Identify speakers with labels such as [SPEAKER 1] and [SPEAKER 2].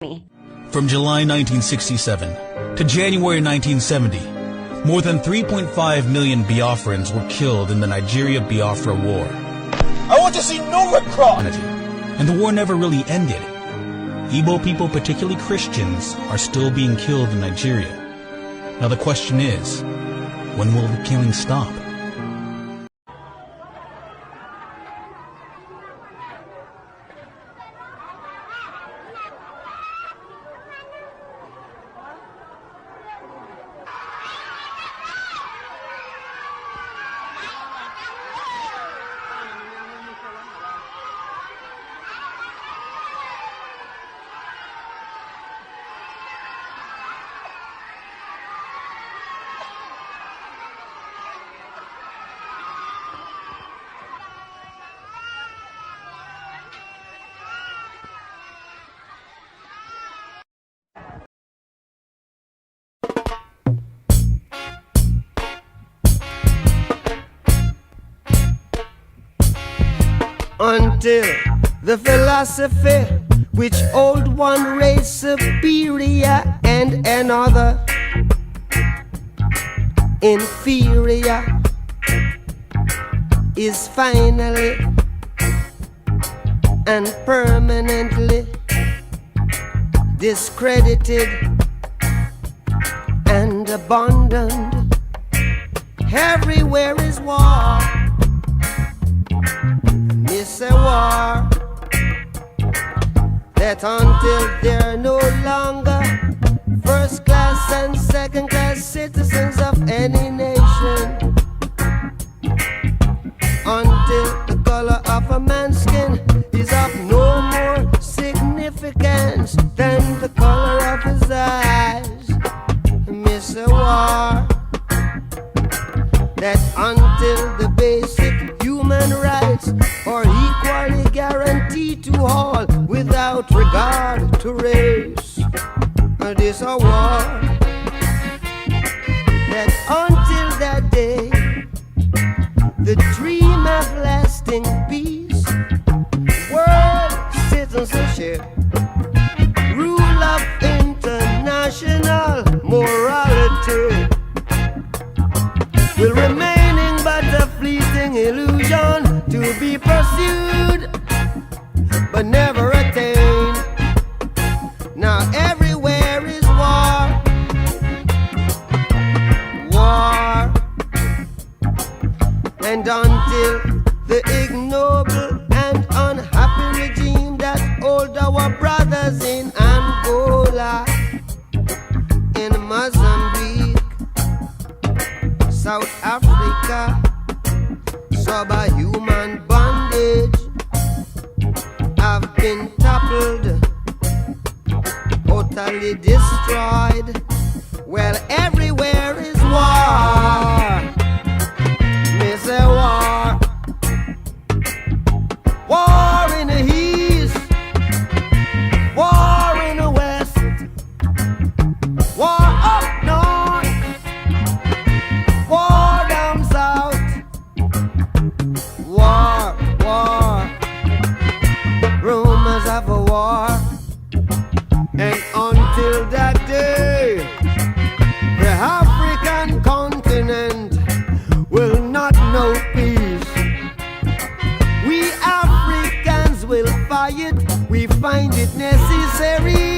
[SPEAKER 1] From July 1967 to January 1970, more than 3.5 million Biafrans were killed in the Nigeria-Biafra War.
[SPEAKER 2] I want to see no Red Cross!
[SPEAKER 1] And the war never really ended. Igbo people, particularly Christians, are still being killed in Nigeria. Now the question is, when will the killing stop?
[SPEAKER 3] Until the philosophy which old one race superior and another inferior is finally and permanently discredited and abandoned. Everywhere is war. It's a war that until they're no longer first class and second class citizens of any nation, until the color of a man's skin is of no more significance than the color of his eyes. It's a war that until the basic human rights are equally guaranteed to all without regard to race. This a war that until that day, the dream of lasting peace, world citizenship, rule of international morality will remaining but a fleeting illusion to be pursued but never attained. Now everywhere is war, war, and until the ignoble and unhappy regime that hold our brothers in Angola, in Mozambique, South Africa, subhuman bondage have been toppled, totally destroyed. Well, everywhere is war. Me say war. War in the east, war in the west, war up north, war down south, war, war, rumors of a war. And until that day, the African continent will not know peace. We Africans will fight, we find it necessary